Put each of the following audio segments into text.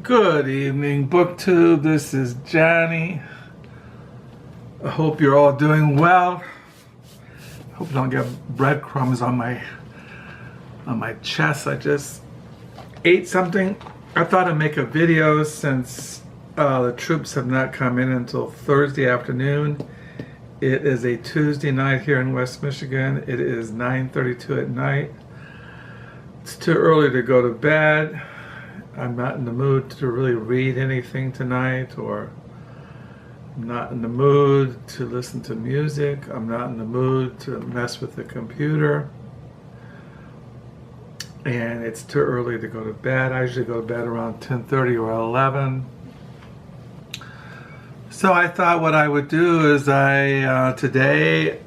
Good evening, BookTube. This is Johnny. I hope you're all doing well. I hope you don't get breadcrumbs on my chest. I just ate something. I thought I'd make a video since the troops have not come in until Thursday afternoon. It is a Tuesday night here in West Michigan. It is 9:32 at night. It's too early to go to bed. I'm not in the mood to really read anything tonight, or I'm not in the mood to listen to music. I'm not in the mood to mess with the computer. And it's too early to go to bed. I usually go to bed around 10:30 or 11. So I thought what I would do is today,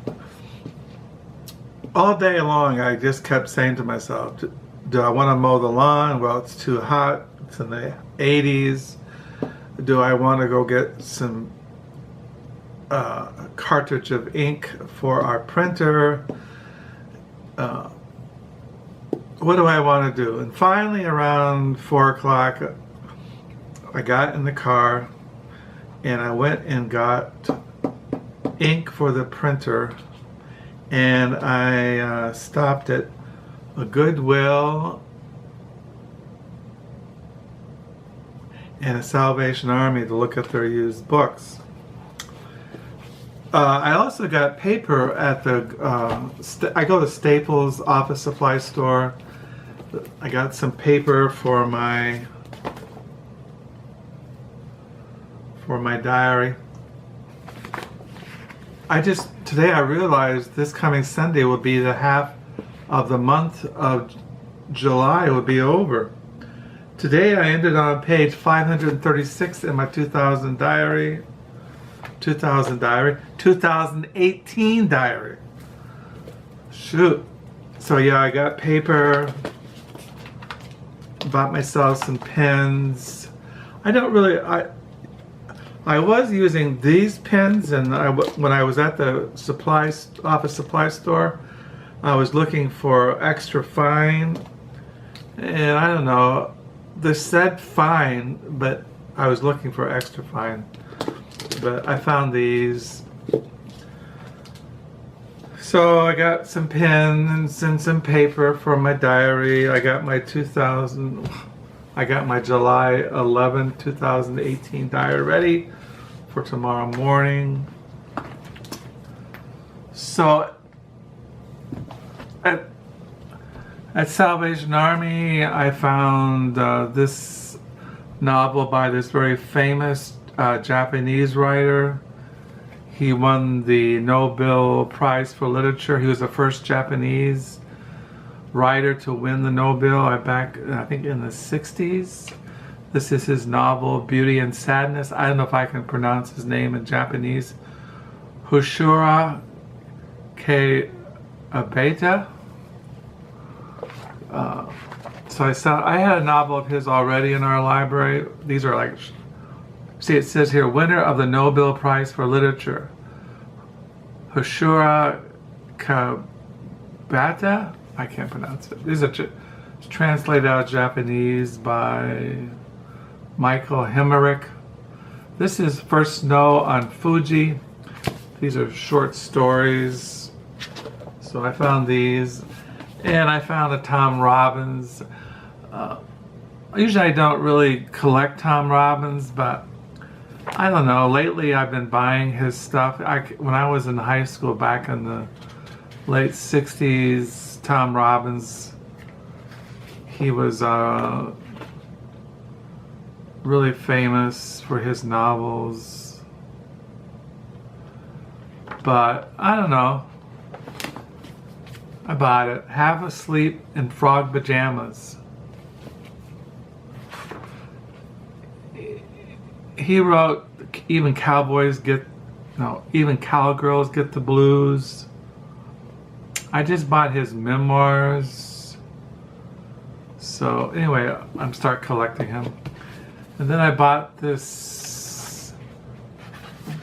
all day long, I just kept saying to myself, do I want to mow the lawn? Well, it's too hot. It's in the 80s. Do I want to go get some cartridge of ink for our printer? What do I want to do? And finally, around 4 o'clock, I got in the car and I went and got ink for the printer, and I stopped at a Goodwill and a Salvation Army to look at their used books. I also got paper at the, I go to Staples office supply store. I got some paper for my diary. Today I realized this coming Sunday will be the half of the month of July will be over. Today I ended on page 536 in my 2018 diary. Shoot. So yeah, I got paper, bought myself some pens. I was using these pens, and when I was at the office supply store, I was looking for extra fine, and I don't know, they said fine, but I was looking for extra fine. But I found these. So I got some pens and some paper for my diary. I got my July 11, 2018 diary ready for tomorrow morning. So at Salvation Army, I found this novel by this very famous Japanese writer. He won the Nobel Prize for Literature. He was the first Japanese writer to win the Nobel I think in the 60s. This is his novel, Beauty and Sadness. I don't know if I can pronounce his name in Japanese. Hoshura Kawabata. So I had a novel of his already in our library. These are like, see, it says here, winner of the Nobel Prize for Literature, Hoshura Kawabata. I can't pronounce it. These are translated out of Japanese by Michael Hibbett. This is First Snow on Fuji. These are short stories. So I found these. And I found a Tom Robbins. Usually I don't really collect Tom Robbins, but I don't know. Lately I've been buying his stuff. When I was in high school back in the late 60s, Tom Robbins, he was really famous for his novels. But I don't know. I bought it. Half Asleep in Frog Pajamas. He wrote Even Cowgirls Get the Blues. I just bought his memoirs. So anyway, I'm start collecting him. And then I bought this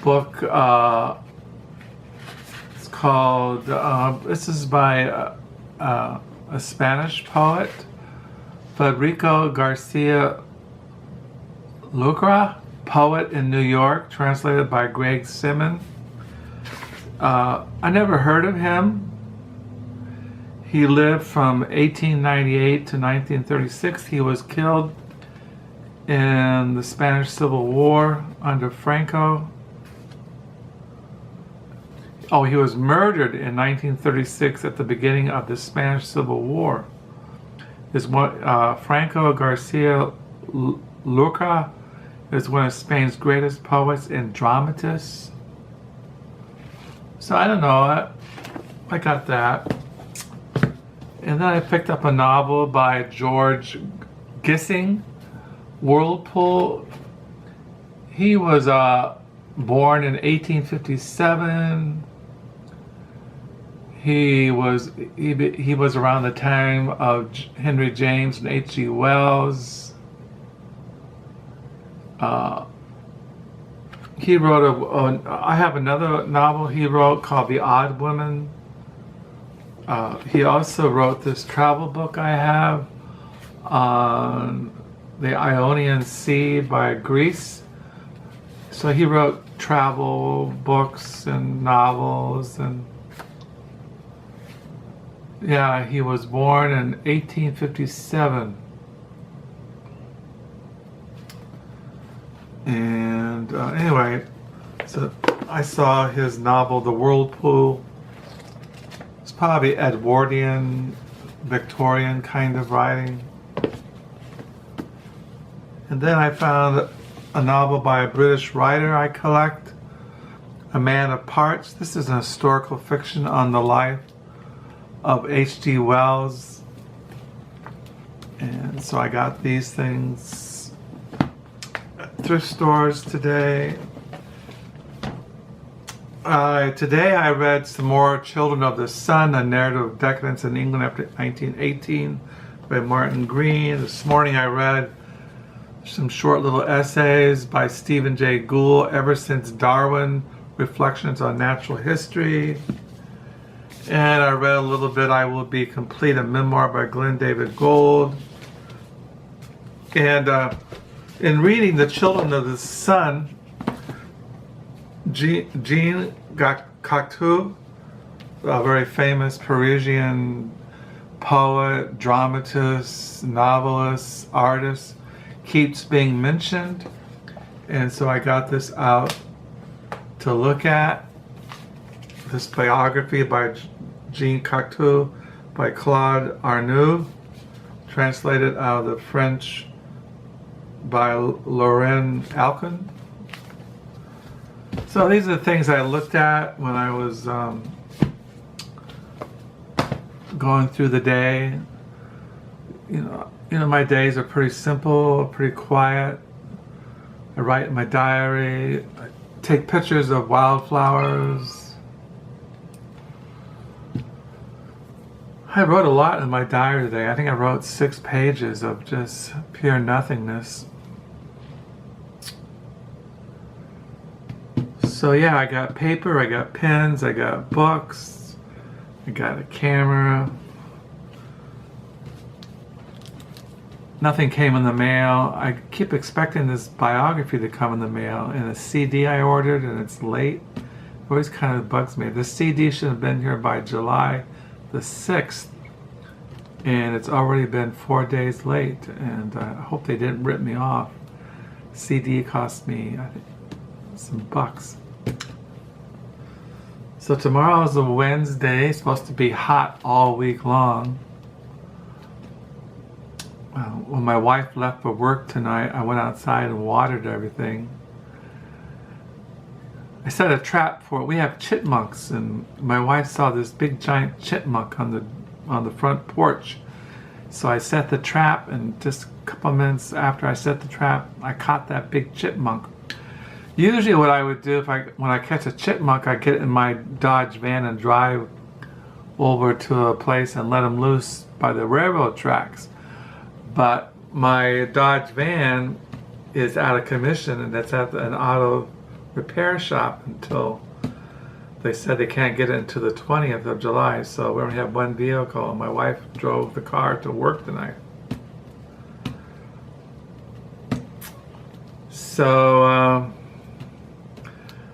book. It's called, this is by a Spanish poet, Federico Garcia Lorca, Poet in New York, translated by Greg Simon. I never heard of him. He lived from 1898 to 1936. He was killed in the Spanish Civil War under Franco. Oh, he was murdered in 1936 at the beginning of the Spanish Civil War. Franco Garcia Lorca is one of Spain's greatest poets and dramatists. So I don't know, I got that. And then I picked up a novel by George Gissing, Whirlpool. He was born in 1857. He was around the time of Henry James and H.G. Wells. He wrote I have another novel he wrote called The Odd Woman. He also wrote this travel book I have on the Ionian Sea by Greece. So he wrote travel books and novels, and yeah, he was born in 1857. And anyway, so I saw his novel, The Whirlpool. It's probably Edwardian, Victorian kind of writing. And then I found a novel by a British writer I collect, A Man of Parts. This is an historical fiction on the life of H.G. Wells. And so I got these things at thrift stores today. Today I read some more Children of the Sun, A Narrative of Decadence in England After 1918 by Martin Green. This morning I read some short little essays by Stephen Jay Gould, Ever Since Darwin, Reflections on Natural History. And I read a little bit, I Will Be Complete, a memoir by Glenn David Gould. And in reading The Children of the Sun, Jean Cocteau, a very famous Parisian poet, dramatist, novelist, artist, keeps being mentioned. And so I got this out to look at. This biography by Jean Cocteau by Claude Arnoux, translated out of the French by Lauren Alcon. So these are the things I looked at when I was going through the day. You know, my days are pretty simple, pretty quiet. I write in my diary. I take pictures of wildflowers. I wrote a lot in my diary today. I think I wrote 6 pages of just pure nothingness. So yeah, I got paper, I got pens, I got books, I got a camera. Nothing came in the mail. I keep expecting this biography to come in the mail, and a CD I ordered, and it's late. It always kind of bugs me. The CD should have been here by July the 6th, and it's already been 4 days late, and I hope they didn't rip me off. CD cost me, I think, some bucks. So tomorrow is a Wednesday, it's supposed to be hot all week long. When my wife left for work tonight, I went outside and watered everything. I set a trap for it. We have chipmunks, and my wife saw this big giant chipmunk on the front porch. So I set the trap, and just a couple of minutes after I set the trap, I caught that big chipmunk. Usually what I would do when I catch a chipmunk, I get in my Dodge van and drive over to a place and let him loose by the railroad tracks. But my Dodge van is out of commission, and that's at an auto repair shop until they said they can't get it until the 20th of July. So we only have one vehicle, and my wife drove the car to work tonight. So,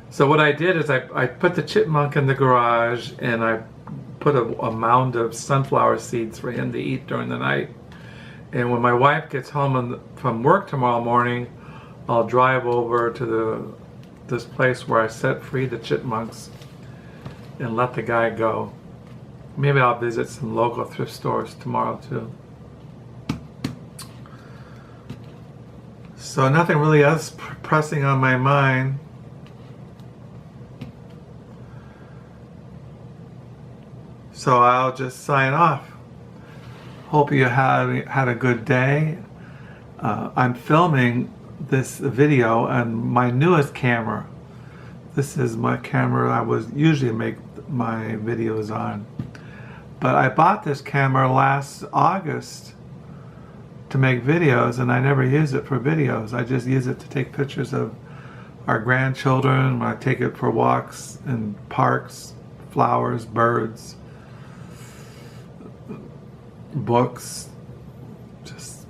so what I did is I put the chipmunk in the garage, and I put a mound of sunflower seeds for him to eat during the night. And when my wife gets home from work tomorrow morning, I'll drive over to this place where I set free the chipmunks and let the guy go. Maybe I'll visit some local thrift stores tomorrow too. So nothing really else pressing on my mind. So I'll just sign off. Hope you had a good day. I'm filming this video on my newest camera. This is my camera I was usually make my videos on. But I bought this camera last August to make videos, and I never use it for videos. I just use it to take pictures of our grandchildren. I take it for walks in parks, flowers, birds, books, just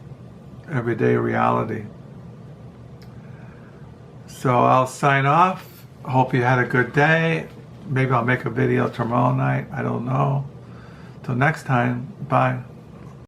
everyday reality. So I'll sign off. Hope you had a good day. Maybe I'll make a video tomorrow night. I don't know. Till next time, bye.